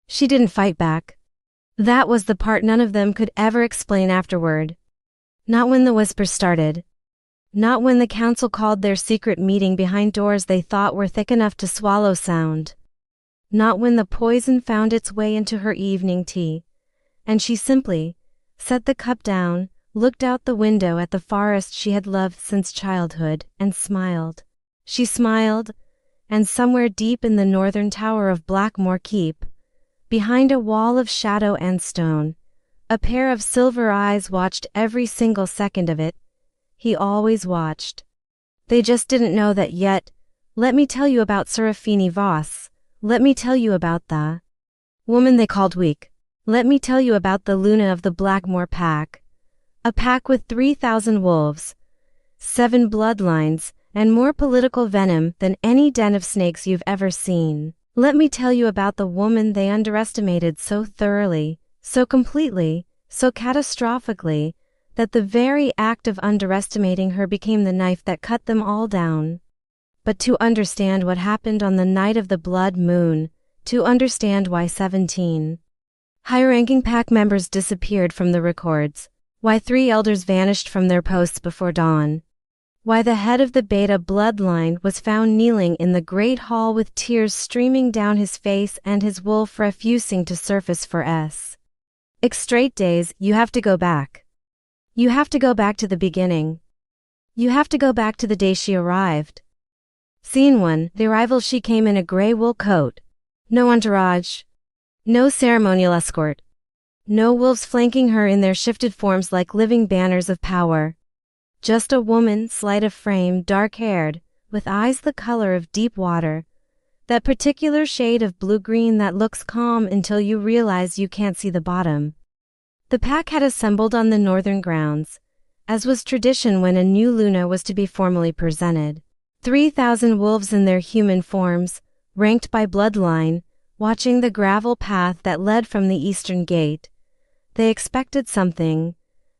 She didn't fight back. That was the part none of them could ever explain afterward. Not when the whispers started. Not when the council called their secret meeting behind doors they thought were thick enough to swallow sound. Not when the poison found its way into her evening tea, and she simply set the cup down, looked out the window at the forest she had loved since childhood, and smiled. She smiled, and somewhere deep in the northern tower of Blackmoor Keep, behind a wall of shadow and stone, a pair of silver eyes watched every single second of it. He always watched. They just didn't know that yet. Let me tell you about Serafini Voss. Let me tell you about the woman they called weak. Let me tell you about the Luna of the Blackmoor pack. A pack with 3,000 wolves, 7 bloodlines, and more political venom than any den of snakes you've ever seen. Let me tell you about the woman they underestimated so thoroughly, so completely, so catastrophically, that the very act of underestimating her became the knife that cut them all down. But to understand what happened on the night of the blood moon, to understand why 17 high-ranking pack members disappeared from the records, why 3 elders vanished from their posts before dawn, why the head of the Beta bloodline was found kneeling in the great hall with tears streaming down his face and his wolf refusing to surface for straight days, you have to go back. You have to go back to the beginning. You have to go back to the day she arrived. Scene 1, the arrival. She came in a gray wool coat. No entourage. No ceremonial escort. No wolves flanking her in their shifted forms like living banners of power. Just a woman, slight of frame, dark-haired, with eyes the color of deep water. That particular shade of blue-green that looks calm until you realize you can't see the bottom. The pack had assembled on the northern grounds, as was tradition when a new Luna was to be formally presented. 3,000 wolves in their human forms, ranked by bloodline, watching the gravel path that led from the eastern gate. They expected something.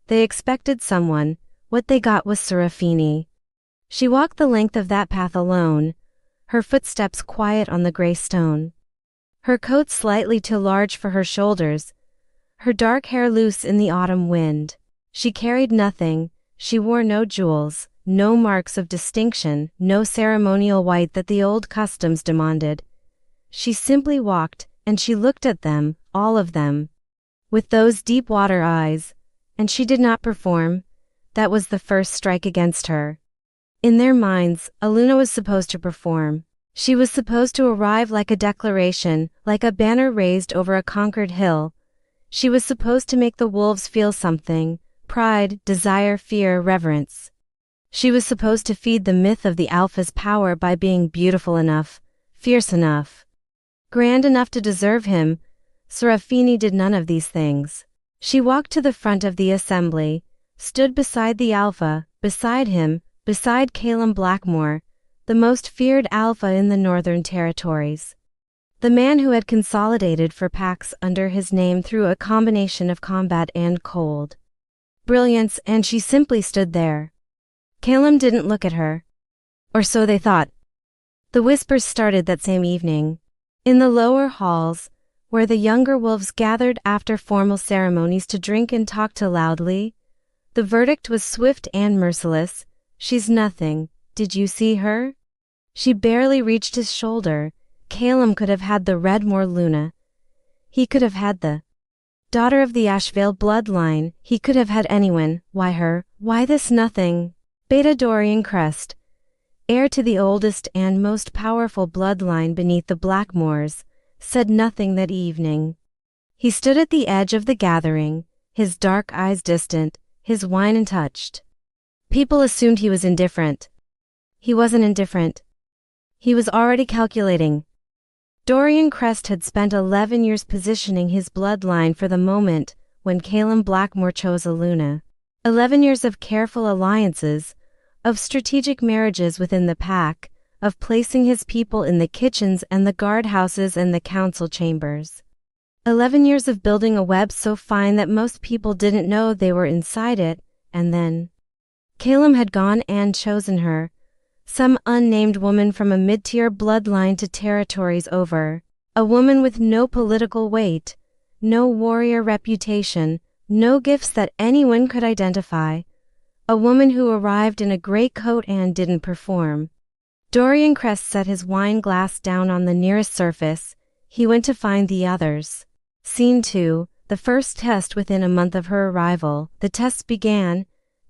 They expected someone. What they got was Serafini. She walked the length of that path alone, her footsteps quiet on the gray stone. Her coat slightly too large for her shoulders, her dark hair loose in the autumn wind. She carried nothing. She wore no jewels, no marks of distinction, no ceremonial white that the old customs demanded. She simply walked, and she looked at them, all of them, with those deep water eyes, and she did not perform. That was the first strike against her. In their minds, Aluna was supposed to perform. She was supposed to arrive like a declaration, like a banner raised over a conquered hill. She was supposed to make the wolves feel something: pride, desire, fear, reverence. She was supposed to feed the myth of the alpha's power by being beautiful enough, fierce enough, grand enough to deserve him. Serafini did none of these things. She walked to the front of the assembly, stood beside the alpha, beside him, beside Calum Blackmoor, the most feared alpha in the Northern Territories. The man who had consolidated for packs under his name through a combination of combat and cold brilliance, and she simply stood there. Calum didn't look at her. Or so they thought. The whispers started that same evening. In the lower halls, where the younger wolves gathered after formal ceremonies to drink and talk too loudly, the verdict was swift and merciless. She's nothing. Did you see her? She barely reached his shoulder. Calum could have had the Redmoor Luna. He could have had the daughter of the Ashvale bloodline. He could have had anyone. Why her? Why this nothing? Beta Dorian Crest, heir to the oldest and most powerful bloodline beneath the Blackmoors, said nothing that evening. He stood at the edge of the gathering, his dark eyes distant, his wine untouched. People assumed he was indifferent. He wasn't indifferent. He was already calculating. Dorian Crest had spent 11 years positioning his bloodline for the moment when Calum Blackmoor chose a Luna. 11 years of careful alliances, of strategic marriages within the pack, of placing his people in the kitchens and the guardhouses and the council chambers. 11 years of building a web so fine that most people didn't know they were inside it, and then Calum had gone and chosen her, some unnamed woman from a mid-tier bloodline to territories over. A woman with no political weight, no warrior reputation, no gifts that anyone could identify. A woman who arrived in a gray coat and didn't perform. Dorian Crest set his wine glass down on the nearest surface. He went to find the others. Scene 2, the first test within a month of her arrival. The tests began.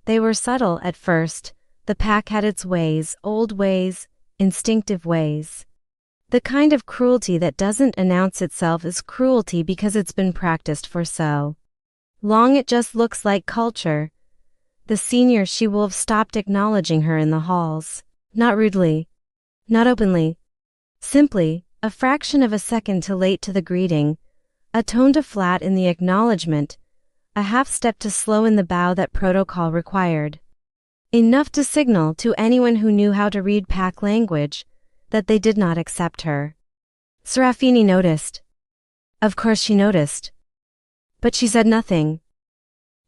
They were subtle at first. The pack had its ways, old ways, instinctive ways. The kind of cruelty that doesn't announce itself as cruelty because it's been practiced for so long it just looks like culture. The senior she-wolf stopped acknowledging her in the halls. Not rudely. Not openly. Simply, a fraction of a second too late to the greeting. A tone too flat in the acknowledgement. A half step too slow in the bow that protocol required. Enough to signal to anyone who knew how to read pack language that they did not accept her. Serafini noticed. Of course she noticed. But she said nothing.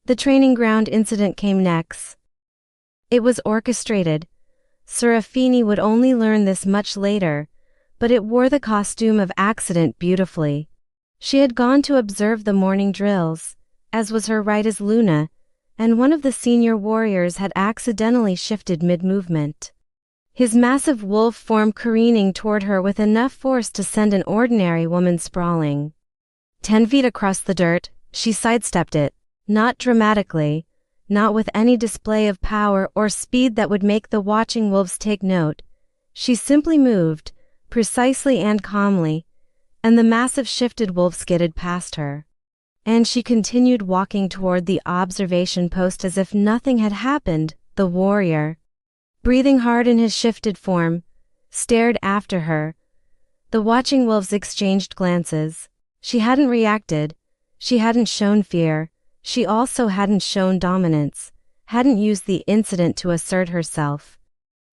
The training ground incident came next. It was orchestrated. Serafini would only learn this much later, but it wore the costume of accident beautifully. She had gone to observe the morning drills, as was her right as Luna, and one of the senior warriors had accidentally shifted mid-movement. His massive wolf form careening toward her with enough force to send an ordinary woman sprawling. 10 feet across the dirt, she sidestepped it, not dramatically, not with any display of power or speed that would make the watching wolves take note. She simply moved, precisely and calmly, and the massive shifted wolf skidded past her. And she continued walking toward the observation post as if nothing had happened. The warrior, breathing hard in his shifted form, stared after her. The watching wolves exchanged glances. She hadn't reacted. She hadn't shown fear. She also hadn't shown dominance, hadn't used the incident to assert herself,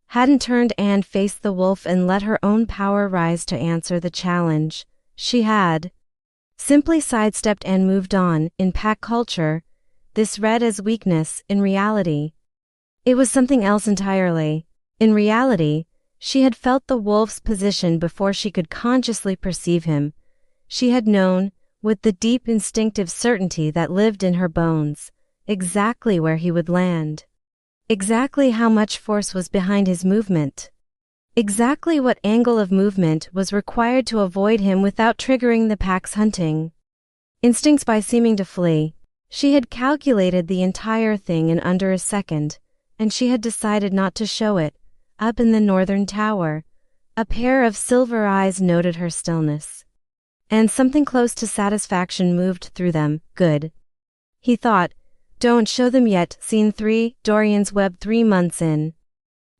hadn't turned and faced the wolf and let her own power rise to answer the challenge. She had simply sidestepped and moved on. In pack culture, this read as weakness. In reality, it was something else entirely. In reality, she had felt the wolf's position before she could consciously perceive him. She had known, with the deep instinctive certainty that lived in her bones, exactly where he would land. Exactly how much force was behind his movement. Exactly what angle of movement was required to avoid him without triggering the pack's hunting instincts by seeming to flee. She had calculated the entire thing in under a second, and she had decided not to show it. Up in the northern tower, a pair of silver eyes noted her stillness. And something close to satisfaction moved through them. Good. He thought. Don't show them yet. Scene 3, Dorian's Web. 3 months in.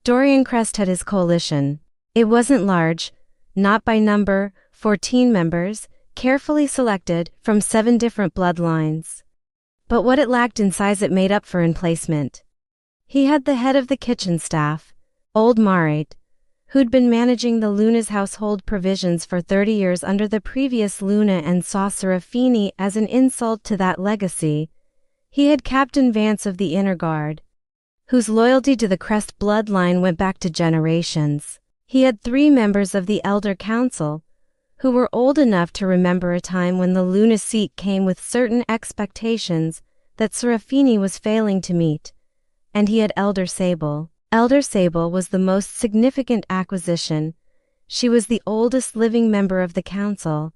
Dorian Crest had his coalition. It wasn't large, not by number, 14 members, carefully selected from 7 different bloodlines. But what it lacked in size it made up for in placement. He had the head of the kitchen staff, old Marate, who'd been managing the Luna's household provisions for 30 years under the previous Luna and saw Serafini as an insult to that legacy. He had Captain Vance of the Inner Guard, whose loyalty to the Crest bloodline went back to generations. He had 3 members of the Elder Council, who were old enough to remember a time when the Luna seat came with certain expectations that Serafini was failing to meet. And he had Elder Sable. Elder Sable was the most significant acquisition. She was the oldest living member of the council,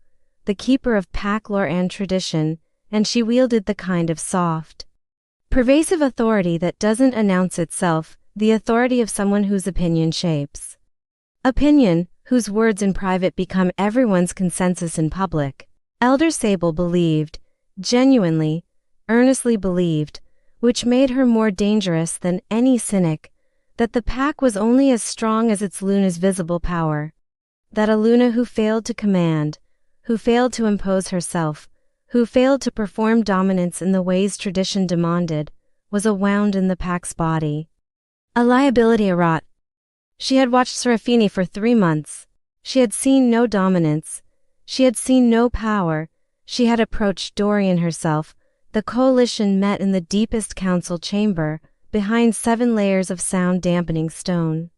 the keeper of pack lore and tradition, and she wielded the kind of soft, pervasive authority that doesn't announce itself, the authority of someone whose opinion shapes opinion, whose words in private become everyone's consensus in public. Elder Sable believed, genuinely, earnestly believed, which made her more dangerous than any cynic, that the pack was only as strong as its Luna's visible power. That a Luna who failed to command, who failed to impose herself, who failed to perform dominance in the ways tradition demanded, was a wound in the pack's body. A liability, a rot. She had watched Serafini for 3 months. She had seen no dominance. She had seen no power. She had approached Dorian herself. The coalition met in the deepest council chamber, behind 7 layers of sound-dampening stone.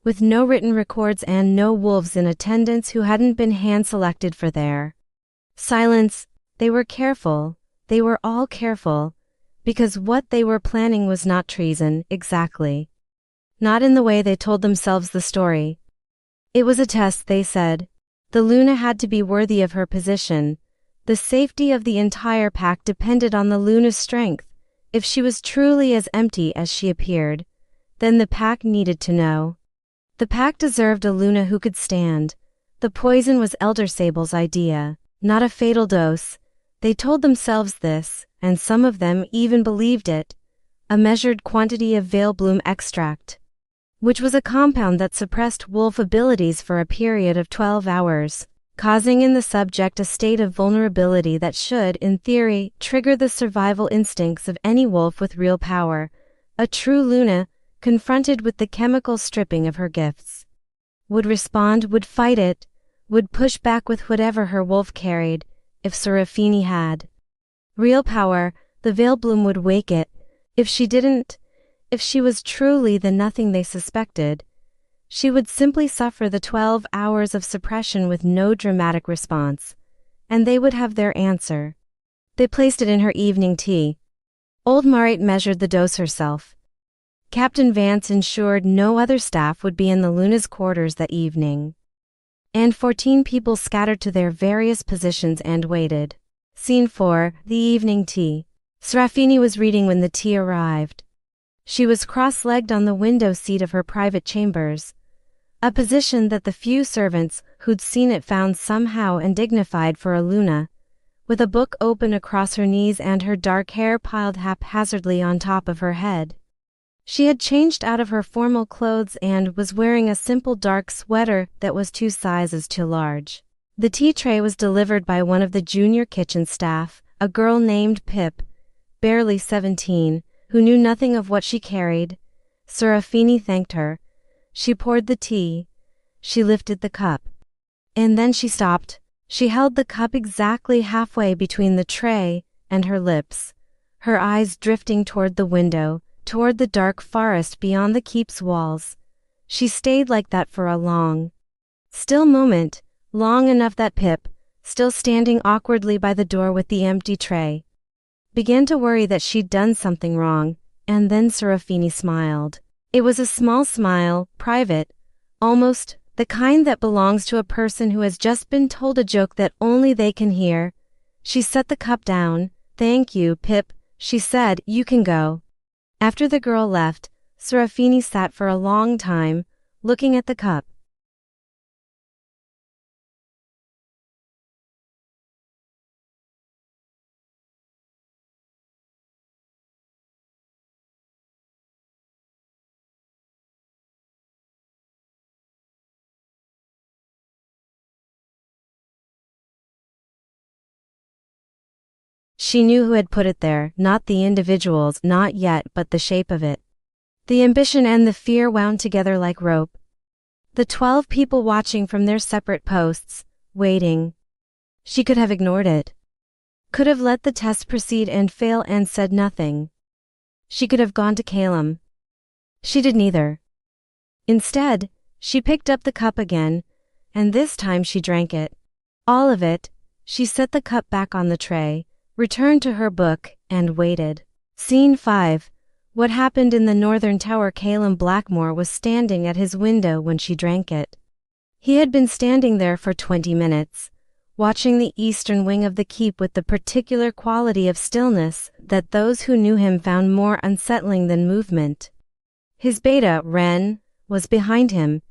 with no written records and no wolves in attendance who hadn't been hand-selected for their silence. They were careful, they were all careful, because what they were planning was not treason, exactly. Not in the way they told themselves the story. It was a test, they said. The Luna had to be worthy of her position. The safety of the entire pack depended on the Luna's strength. If she was truly as empty as she appeared, then the pack needed to know. The pack deserved a Luna who could stand. The poison was Elder Sable's idea, not a fatal dose. They told themselves this, and some of them even believed it. A measured quantity of Veilbloom extract, which was a compound that suppressed wolf abilities for a period of 12 hours, causing in the subject a state of vulnerability that should, in theory, trigger the survival instincts of any wolf with real power. A true Luna, confronted with the chemical stripping of her gifts, would respond, would fight it, would push back with whatever her wolf carried. If Serafini had real power, the Veilbloom would wake it. If she didn't, if she was truly the nothing they suspected, she would simply suffer the 12 hours of suppression with no dramatic response, and they would have their answer. They placed it in her evening tea. Old Marit measured the dose herself. Captain Vance ensured no other staff would be in the Luna's quarters that evening. And 14 people scattered to their various positions and waited. Scene 4, the evening tea. Serafini was reading when the tea arrived. She was cross-legged on the window seat of her private chambers, a position that the few servants who'd seen it found somehow undignified for a Luna, with a book open across her knees and her dark hair piled haphazardly on top of her head. She had changed out of her formal clothes and was wearing a simple dark sweater that was 2 sizes too large. The tea tray was delivered by one of the junior kitchen staff, a girl named Pip, barely 17, who knew nothing of what she carried. Serafini thanked her. She poured the tea. She lifted the cup. And then she stopped. She held the cup exactly halfway between the tray and her lips, her eyes drifting toward the window, toward the dark forest beyond the keep's walls. She stayed like that for a long, still moment, long enough that Pip, still standing awkwardly by the door with the empty tray, began to worry that she'd done something wrong, and then Serafini smiled. It was a small smile, private, almost, the kind that belongs to a person who has just been told a joke that only they can hear. She set the cup down. "Thank you, Pip," she said, "you can go." After the girl left, Serafini sat for a long time, looking at the cup. She knew who had put it there, not the individuals, not yet, but the shape of it. The ambition and the fear wound together like rope. The 12 people watching from their separate posts, waiting. She could have ignored it. Could have let the test proceed and fail and said nothing. She could have gone to Calum. She did neither. Instead, she picked up the cup again, and this time she drank it. All of it. She set the cup back on the tray, returned to her book, and waited. Scene 5. What happened in the northern tower? Calum Blackmoor was standing at his window when she drank it. He had been standing there for 20 minutes, watching the eastern wing of the keep with the particular quality of stillness that those who knew him found more unsettling than movement. His beta, Wren, was behind him,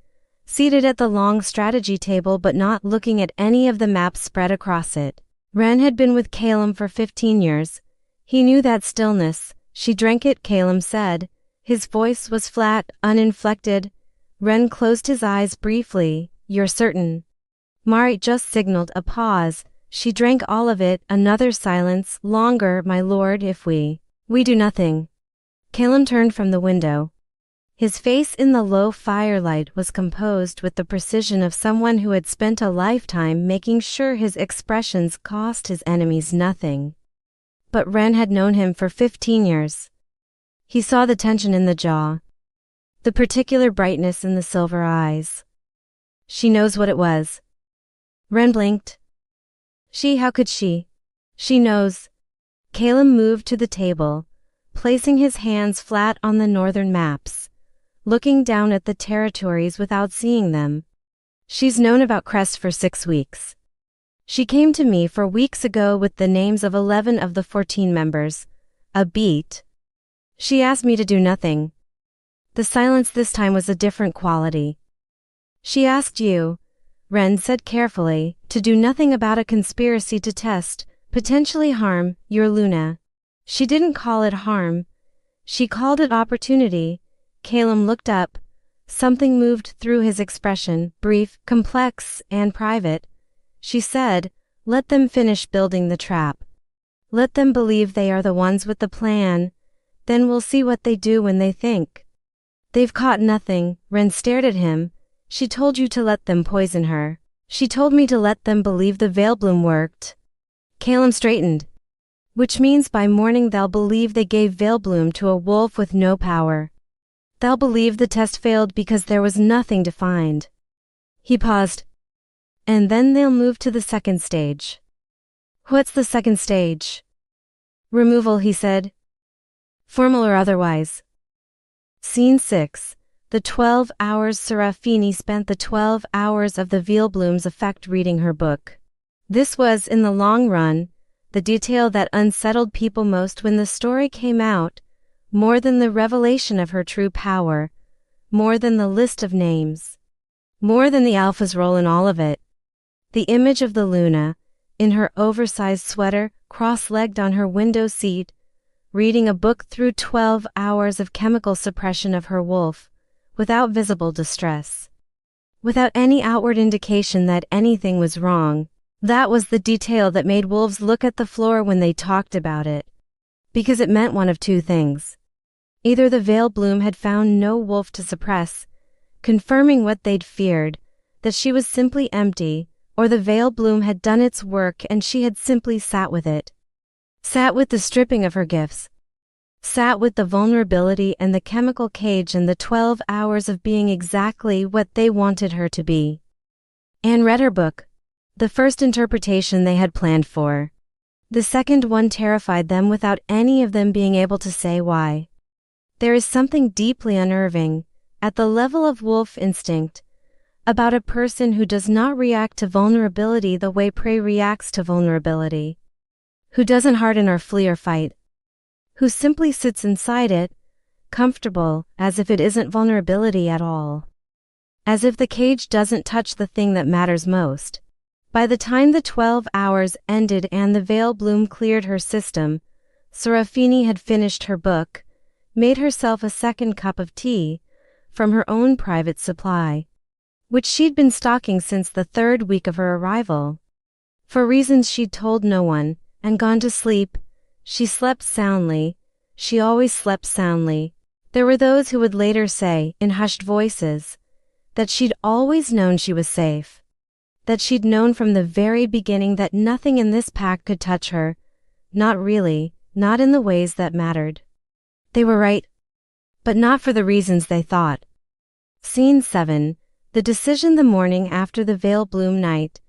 seated at the long strategy table but not looking at any of the maps spread across it. Wren had been with Calum for 15 years. He knew that stillness. She drank it, Calum said. His voice was flat, uninflected. Wren closed his eyes briefly. "You're certain?" Marit just signaled a pause. She drank all of it. Another silence. "Longer, my lord, if we do nothing." Calum turned from the window. His face in the low firelight was composed with the precision of someone who had spent a lifetime making sure his expressions cost his enemies nothing. But Wren had known him for 15 years. He saw the tension in the jaw, the particular brightness in the silver eyes. She knows what it was. Ren blinked. How could she? She knows. Caleb moved to the table, placing his hands flat on the northern maps, looking down at the territories without seeing them. She's known about Crest for 6 weeks. She came to me 4 weeks ago with the names of 11 of the 14 members. A beat. She asked me to do nothing. The silence this time was a different quality. She asked you, Ren said carefully, to do nothing about a conspiracy to test, potentially harm, your Luna. She didn't call it harm. She called it opportunity. Caleb looked up. Something moved through his expression, brief, complex, and private. She said, let them finish building the trap. Let them believe they are the ones with the plan. Then we'll see what they do when they think. They've caught nothing. Ren stared at him. She told you to let them poison her. She told me to let them believe the veil bloom worked. Caleb straightened. Which means by morning they'll believe they gave veil bloom to a wolf with no power. They'll believe the test failed because there was nothing to find. He paused. And then they'll move to the second stage. What's the second stage? Removal, he said. Formal or otherwise. Scene 6. The 12 hours Serafini spent the 12 hours of the veil bloom's effect reading her book. This was, in the long run, the detail that unsettled people most when the story came out, more than the revelation of her true power, more than the list of names, more than the Alpha's role in all of it. The image of the Luna, in her oversized sweater, cross-legged on her window seat, reading a book through 12 hours of chemical suppression of her wolf, without visible distress. Without any outward indication that anything was wrong, that was the detail that made wolves look at the floor when they talked about it. Because it meant one of two things. Either the veil bloom had found no wolf to suppress, confirming what they'd feared, that she was simply empty, or the veil bloom had done its work and she had simply sat with it. Sat with the stripping of her gifts. Sat with the vulnerability and the chemical cage and the 12 hours of being exactly what they wanted her to be. Anne read her book. The first interpretation they had planned for. The second one terrified them without any of them being able to say why. There is something deeply unnerving, at the level of wolf instinct, about a person who does not react to vulnerability the way prey reacts to vulnerability. Who doesn't harden or flee or fight. Who simply sits inside it, comfortable, as if it isn't vulnerability at all. As if the cage doesn't touch the thing that matters most. By the time the 12 hours ended and the veil bloom cleared her system, Serafini had finished her book, made herself a second cup of tea, from her own private supply, which she'd been stocking since the 3rd week of her arrival. For reasons she'd told no one, and gone to sleep. She slept soundly. She always slept soundly. There were those who would later say, in hushed voices, that she'd always known she was safe. That she'd known from the very beginning that nothing in this pack could touch her. Not really, not in the ways that mattered. They were right. But not for the reasons they thought. Scene 7. The decision the morning after the veil bloom night.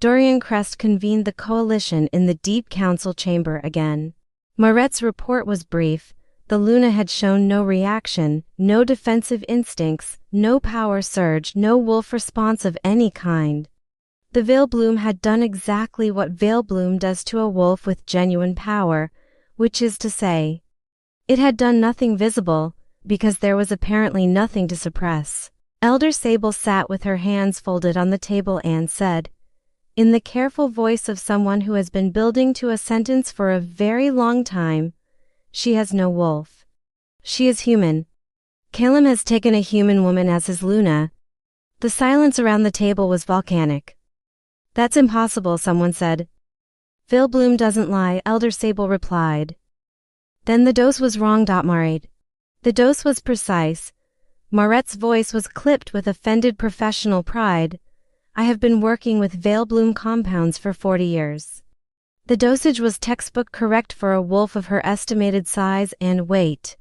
Dorian Crest convened the coalition in the deep council chamber again. Moret's report was brief. The Luna had shown no reaction, no defensive instincts, no power surge, no wolf response of any kind. The veil bloom had done exactly what veil bloom does to a wolf with genuine power, which is to say, it had done nothing visible, because there was apparently nothing to suppress. Elder Sable sat with her hands folded on the table and said, in the careful voice of someone who has been building to a sentence for a very long time, she has no wolf. She is human. Caleb has taken a human woman as his Luna. The silence around the table was volcanic. That's impossible, someone said. Veil bloom doesn't lie, Elder Sable replied. Then the dose was wrong, Maret. The dose was precise. Moret's voice was clipped with offended professional pride. I have been working with veil bloom compounds for 40 years. The dosage was textbook correct for a wolf of her estimated size and weight.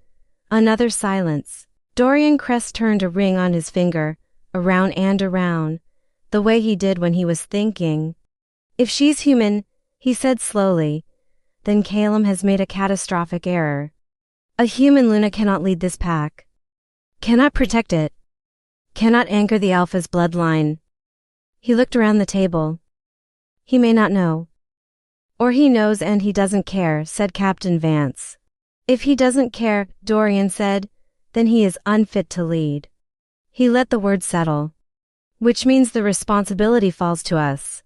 Another silence. Dorian Crest turned a ring on his finger, around and around, the way he did when he was thinking. If she's human, he said slowly, then Calum has made a catastrophic error. A human Luna cannot lead this pack. Cannot protect it. Cannot anchor the Alpha's bloodline. He looked around the table. He may not know. Or he knows and he doesn't care, said Captain Vance. If he doesn't care, Dorian said, then he is unfit to lead. He let the word settle. Which means the responsibility falls to us.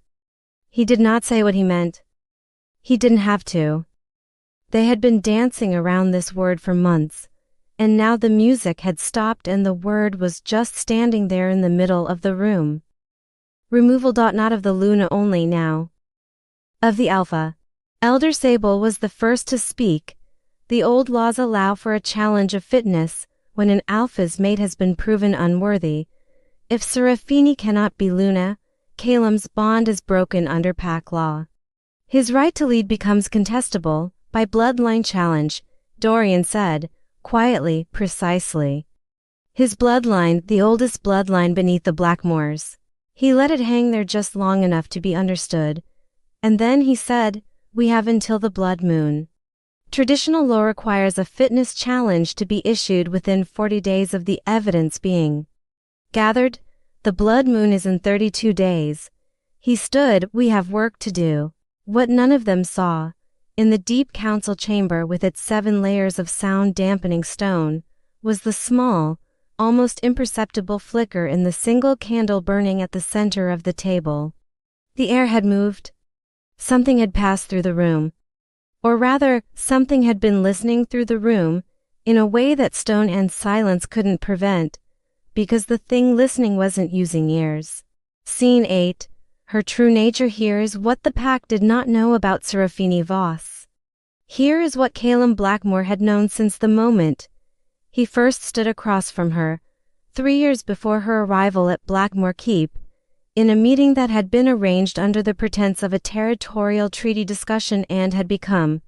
He did not say what he meant. He didn't have to. They had been dancing around this word for months, and now the music had stopped and the word was just standing there in the middle of the room. Removal. Not of the Luna only now. Of the Alpha. Elder Sable was the first to speak. The old laws allow for a challenge of fitness when an Alpha's mate has been proven unworthy. If Serafini cannot be Luna, Calum's bond is broken under pack law. His right to lead becomes contestable by bloodline challenge, Dorian said, quietly, precisely. His bloodline, the oldest bloodline beneath the Blackmoors. He let it hang there just long enough to be understood. And then he said, we have until the blood moon. Traditional law requires a fitness challenge to be issued within 40 days of the evidence being gathered. The blood moon is in 32 days. He stood, we have work to do. What none of them saw, in the deep council chamber with its 7 layers of sound-dampening stone, was the small, almost imperceptible flicker in the single candle burning at the center of the table. The air had moved. Something had passed through the room. Or rather, something had been listening through the room, in a way that stone and silence couldn't prevent, because the thing listening wasn't using ears. Scene 8. Her true nature. Here is what the pack did not know about Serafini Voss. Here is what Calum Blackmoor had known since the moment he first stood across from her, 3 years before her arrival at Blackmoor Keep, in a meeting that had been arranged under the pretense of a territorial treaty discussion and had become,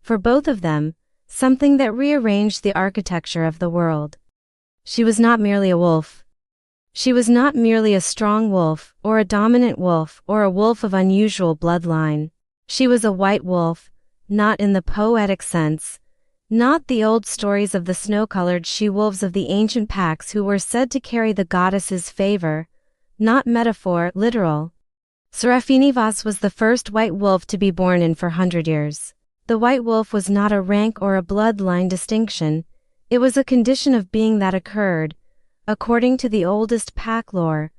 for both of them, something that rearranged the architecture of the world. She was not merely a wolf. She was not merely a strong wolf, or a dominant wolf, or a wolf of unusual bloodline. She was a white wolf, not in the poetic sense, not the old stories of the snow-colored she-wolves of the ancient packs who were said to carry the goddess's favor, not metaphor, literal. Serafini Voss was the first white wolf to be born in 400 years. The white wolf was not a rank or a bloodline distinction, it was a condition of being that occurred, according to the oldest pack lore,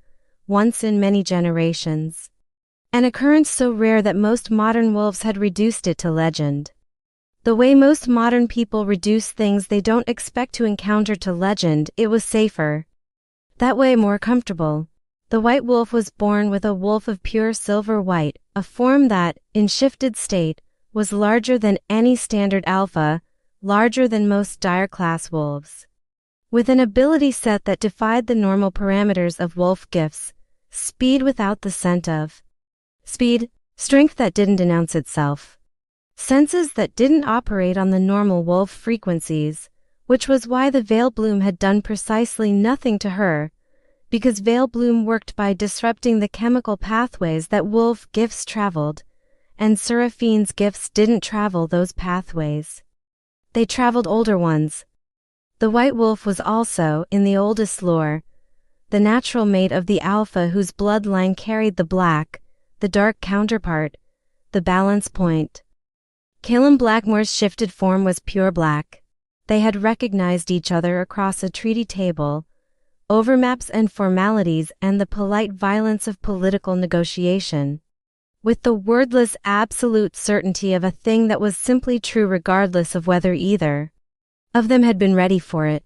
once in many generations. An occurrence so rare that most modern wolves had reduced it to legend. The way most modern people reduce things they don't expect to encounter to legend, it was safer. That way more comfortable. The white wolf was born with a wolf of pure silver white, a form that, in shifted state, was larger than any standard alpha, larger than most dire class wolves. With an ability set that defied the normal parameters of wolf gifts, speed without the scent of speed, strength that didn't announce itself, senses that didn't operate on the normal wolf frequencies, which was why the Veil Bloom had done precisely nothing to her, because Veil Bloom worked by disrupting the chemical pathways that wolf gifts traveled, and Seraphine's gifts didn't travel those pathways. They traveled older ones. The white wolf was also, in the oldest lore, the natural mate of the alpha whose bloodline carried the black, the dark counterpart, the balance point. Calum Blackmoor's shifted form was pure black. They had recognized each other across a treaty table, over maps and formalities and the polite violence of political negotiation, with the wordless absolute certainty of a thing that was simply true regardless of whether either of them had been ready for it.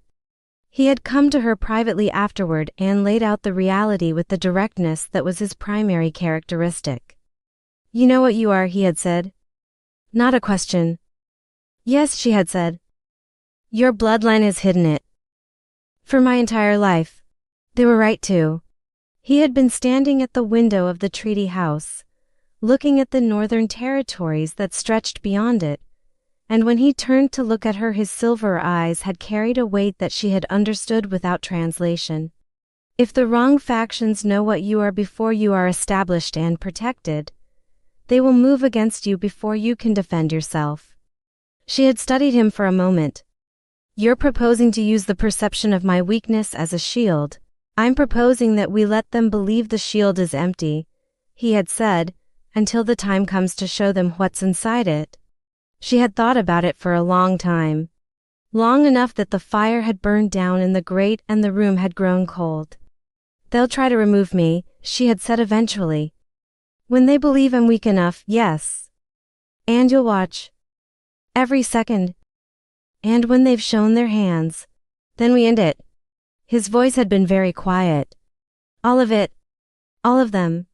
He had come to her privately afterward and laid out the reality with the directness that was his primary characteristic. You know what you are, he had said. Not a question. Yes, she had said. Your bloodline has hidden it. For my entire life. They were right too. He had been standing at the window of the treaty house, looking at the northern territories that stretched beyond it, and when he turned to look at her, his silver eyes had carried a weight that she had understood without translation. If the wrong factions know what you are before you are established and protected, they will move against you before you can defend yourself. She had studied him for a moment. You're proposing to use the perception of my weakness as a shield. I'm proposing that we let them believe the shield is empty, he had said, until the time comes to show them what's inside it. She had thought about it for a long time. Long enough that the fire had burned down in the grate and the room had grown cold. They'll try to remove me, she had said eventually. When they believe I'm weak enough, yes. And you'll watch. Every second. And when they've shown their hands, then we end it. His voice had been very quiet. All of it. All of them.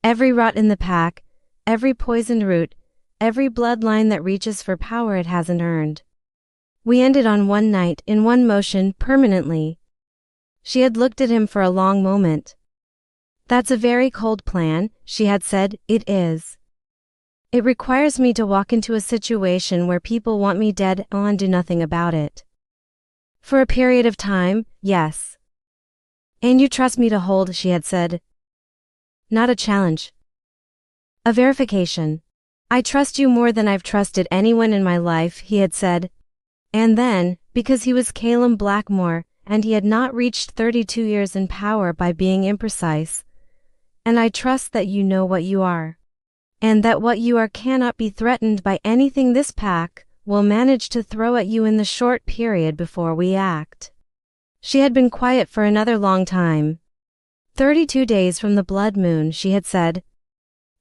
Every rot in the pack, every poisoned root, every bloodline that reaches for power it hasn't earned. We ended on one night, in one motion, permanently. She had looked at him for a long moment. That's a very cold plan, she had said. It is. It requires me to walk into a situation where people want me dead and do nothing about it. For a period of time, yes. And you trust me to hold, she had said. Not a challenge. A verification. I trust you more than I've trusted anyone in my life, he had said. And then, because he was Calum Blackmoor, and he had not reached 32 years in power by being imprecise. And I trust that you know what you are. And that what you are cannot be threatened by anything this pack will manage to throw at you in the short period before we act. She had been quiet for another long time. 32 days from the blood moon, she had said.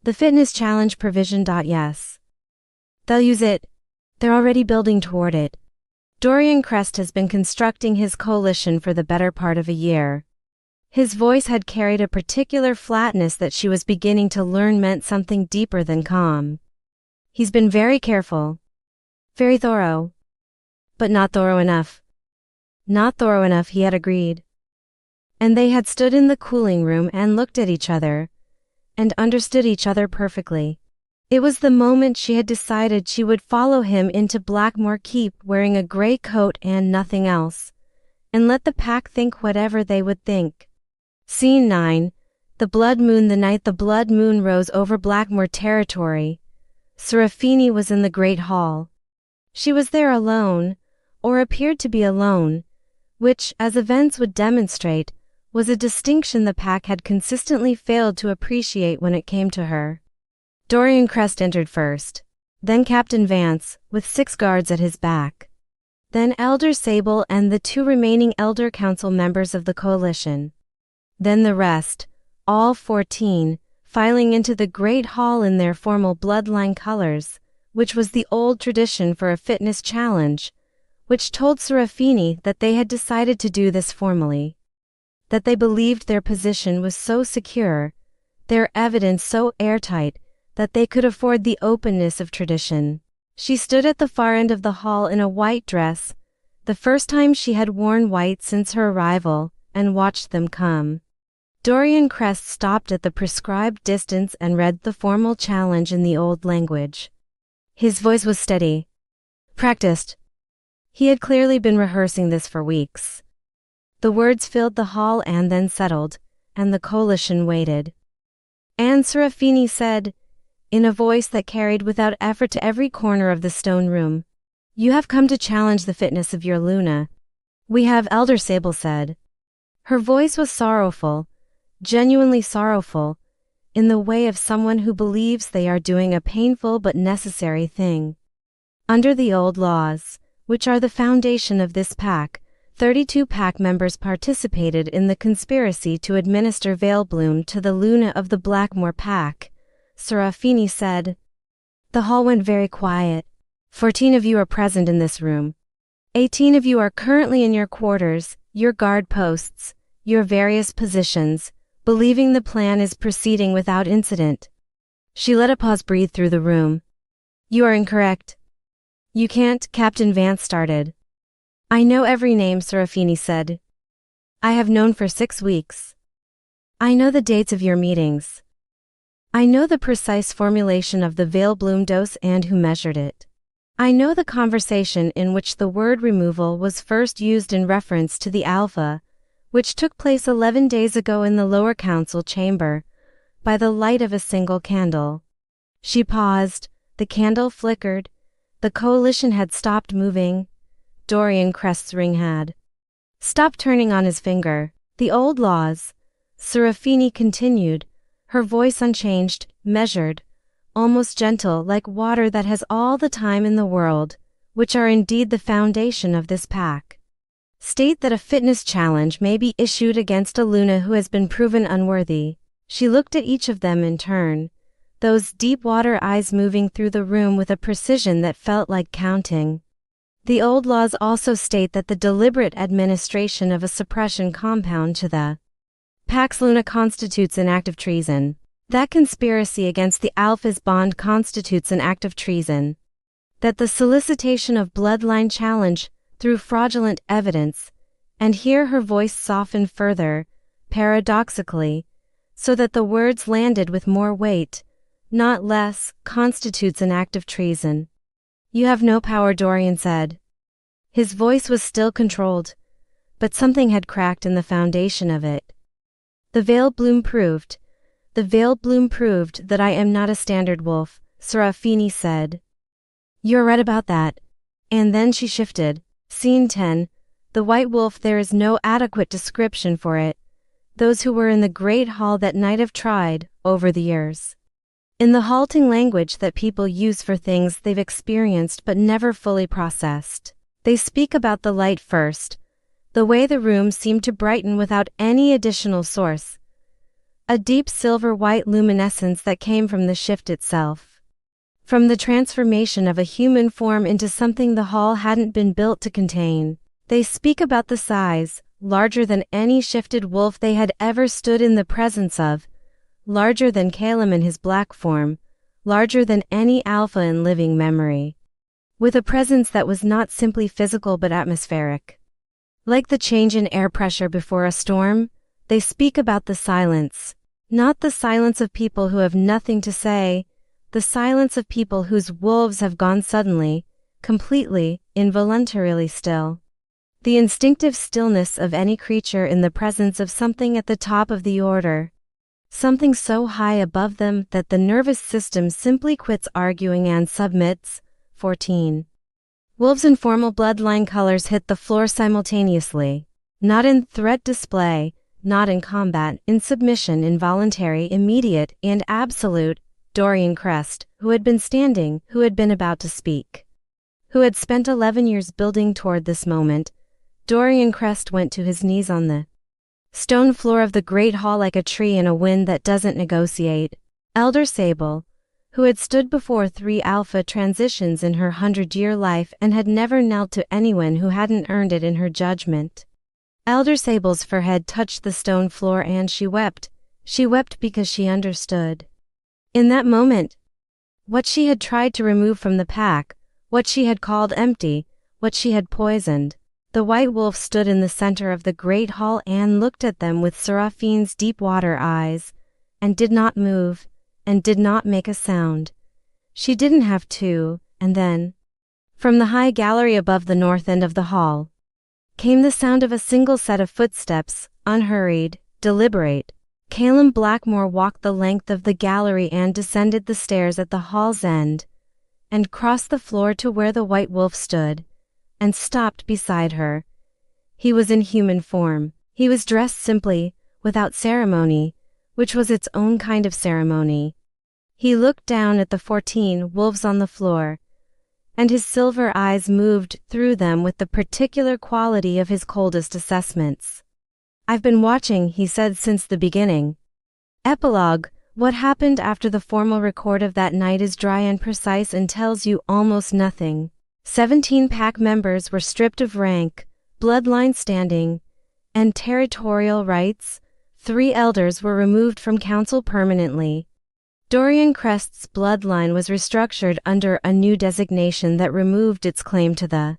The fitness challenge provision. Yes. They'll use it. They're already building toward it. Dorian Crest has been constructing his coalition for the better part of a year. His voice had carried a particular flatness that she was beginning to learn meant something deeper than calm. He's been very careful. Very thorough. But not thorough enough. Not thorough enough, he had agreed. And they had stood in the cooling room and looked at each other, and understood each other perfectly. It was the moment she had decided she would follow him into Blackmoor Keep wearing a gray coat and nothing else, and let the pack think whatever they would think. Scene 9. The blood moon. The night the blood moon rose over Blackmoor territory, Serafini was in the great hall. She was there alone, or appeared to be alone, which, as events would demonstrate, was a distinction the pack had consistently failed to appreciate when it came to her. Dorian Crest entered first, then Captain Vance, with 6 guards at his back. Then Elder Sable and the 2 remaining Elder Council members of the coalition. Then the rest, all 14, filing into the great hall in their formal bloodline colors, which was the old tradition for a fitness challenge, which told Serafini that they had decided to do this formally. That they believed their position was so secure, their evidence so airtight, that they could afford the openness of tradition. She stood at the far end of the hall in a white dress, the first time she had worn white since her arrival, and watched them come. Dorian Crest stopped at the prescribed distance and read the formal challenge in the old language. His voice was steady. Practiced. He had clearly been rehearsing this for weeks. The words filled the hall and then settled, and the coalition waited. And Serafini said, in a voice that carried without effort to every corner of the stone room, "You have come to challenge the fitness of your Luna." "We have," Elder Sable said. Her voice was sorrowful, genuinely sorrowful, in the way of someone who believes they are doing a painful but necessary thing. Under the old laws, which are the foundation of this pack, 32 pack members participated in the conspiracy to administer Veilbloom to the Luna of the Blackmoor pack, Serafini said. The hall went very quiet. 14 of you are present in this room. 18 of you are currently in your quarters, your guard posts, your various positions, believing the plan is proceeding without incident. She let a pause breathe through the room. You are incorrect. You can't, Captain Vance started. I know every name, Serafini said. I have known for 6 weeks. I know the dates of your meetings. I know the precise formulation of the Veilbloom dose and who measured it. I know the conversation in which the word removal was first used in reference to the Alpha, which took place 11 days ago in the lower council chamber, by the light of a single candle. She paused, the candle flickered, the coalition had stopped moving, Dorian Crest's ring had stopped turning on his finger. The old laws, Serafini continued, her voice unchanged, measured, almost gentle like water that has all the time in the world, which are indeed the foundation of this pack. State that a fitness challenge may be issued against a Luna who has been proven unworthy. She looked at each of them in turn, those deep water eyes moving through the room with a precision that felt like counting. The old laws also state that the deliberate administration of a suppression compound to the Pax Luna constitutes an act of treason. That conspiracy against the Alpha's bond constitutes an act of treason. That the solicitation of bloodline challenge through fraudulent evidence, and here her voice softened further, paradoxically, so that the words landed with more weight, not less, constitutes an act of treason. You have no power, Dorian said. His voice was still controlled, but something had cracked in the foundation of it. The veiled bloom proved that I am not a standard wolf, Serafini said. You're right about that. And then she shifted. Scene 10. The white wolf. There is no adequate description for it. Those who were in the great hall that night have tried, over the years, in the halting language that people use for things they've experienced but never fully processed. They speak about the light first, the way the room seemed to brighten without any additional source. A deep silver-white luminescence that came from the shift itself. From the transformation of a human form into something the hall hadn't been built to contain. They speak about the size, larger than any shifted wolf they had ever stood in the presence of, larger than Calum in his black form, larger than any Alpha in living memory. With a presence that was not simply physical but atmospheric. Like the change in air pressure before a storm, they speak about the silence. Not the silence of people who have nothing to say, the silence of people whose wolves have gone suddenly, completely, involuntarily still. The instinctive stillness of any creature in the presence of something at the top of the order. Something so high above them that the nervous system simply quits arguing and submits. 14. Wolves' informal bloodline colors hit the floor simultaneously. Not in threat display, not in combat, in submission, involuntary, immediate, and absolute. Dorian Crest, who had been standing, who had been about to speak, who had spent 11 years building toward this moment, Dorian Crest went to his knees on the stone floor of the great hall like a tree in a wind that doesn't negotiate. Elder Sable, who had stood before 3 Alpha transitions in her 100-year life and had never knelt to anyone who hadn't earned it in her judgment. Elder Sable's forehead touched the stone floor and she wept. She wept because she understood. In that moment, what she had tried to remove from the pack, what she had called empty, what she had poisoned. The white wolf stood in the center of the great hall and looked at them with Seraphine's deep water eyes, and did not move, and did not make a sound. She didn't have to, and then, from the high gallery above the north end of the hall, came the sound of a single set of footsteps, unhurried, deliberate. Calum Blackmoor walked the length of the gallery and descended the stairs at the hall's end, and crossed the floor to where the white wolf stood, and stopped beside her. He was in human form. He was dressed simply, without ceremony, which was its own kind of ceremony. He looked down at the 14 wolves on the floor, and his silver eyes moved through them with the particular quality of his coldest assessments. I've been watching, he said, since the beginning. Epilogue. What happened after the formal record of that night is dry and precise and tells you almost nothing. 17 pack members were stripped of rank, bloodline standing, and territorial rights. 3 elders were removed from council permanently. Dorian Crest's bloodline was restructured under a new designation that removed its claim to the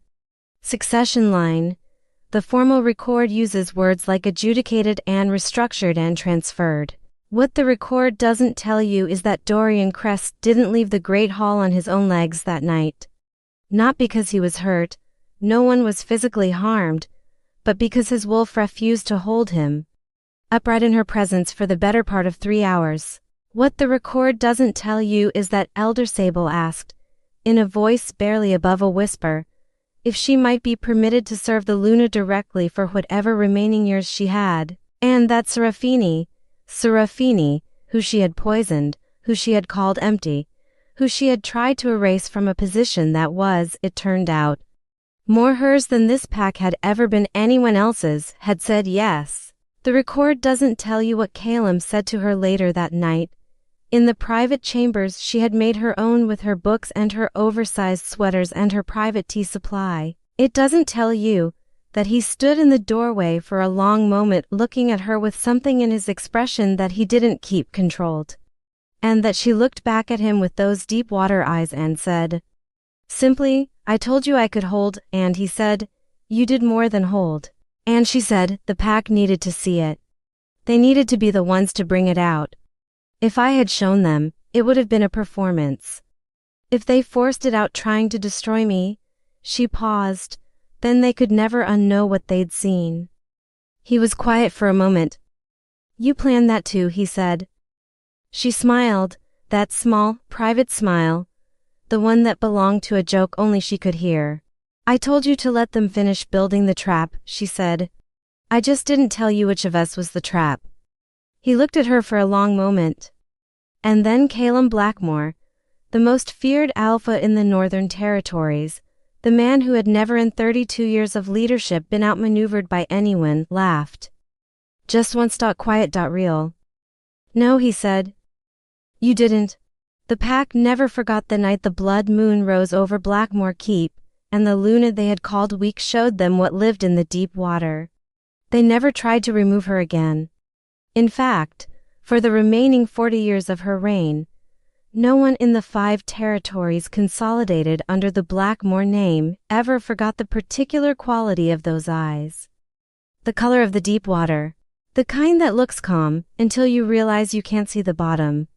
succession line. The formal record uses words like adjudicated and restructured and transferred. What the record doesn't tell you is that Dorian Crest didn't leave the Great Hall on his own legs that night. Not because he was hurt, no one was physically harmed, but because his wolf refused to hold him upright in her presence for the better part of 3 hours. What the record doesn't tell you is that Elder Sable asked, in a voice barely above a whisper, if she might be permitted to serve the Luna directly for whatever remaining years she had, and that Serafini, who she had poisoned, who she had called empty, who she had tried to erase from a position that was, it turned out, more hers than this pack had ever been anyone else's, had said yes. The record doesn't tell you what Calum said to her later that night. In the private chambers she had made her own with her books and her oversized sweaters and her private tea supply. It doesn't tell you that he stood in the doorway for a long moment looking at her with something in his expression that he didn't keep controlled. And that she looked back at him with those deep water eyes and said, simply, I told you I could hold, and he said, you did more than hold. And she said, the pack needed to see it. They needed to be the ones to bring it out. If I had shown them, it would have been a performance. If they forced it out trying to destroy me, she paused, then they could never unknow what they'd seen. He was quiet for a moment. You planned that too, he said. She smiled, that small, private smile, the one that belonged to a joke only she could hear. I told you to let them finish building the trap, she said. I just didn't tell you which of us was the trap. He looked at her for a long moment. And then Calum Blackmoor, the most feared alpha in the Northern Territories, the man who had never in 32 years of leadership been outmaneuvered by anyone, laughed. Just once. Quiet. Real. No, he said. You didn't. The pack never forgot the night the blood moon rose over Blackmoor Keep, and the Luna they had called weak showed them what lived in the deep water. They never tried to remove her again. In fact, for the remaining 40 years of her reign, no one in the 5 territories consolidated under the Blackmoor name ever forgot the particular quality of those eyes. The color of the deep water. The kind that looks calm until you realize you can't see the bottom.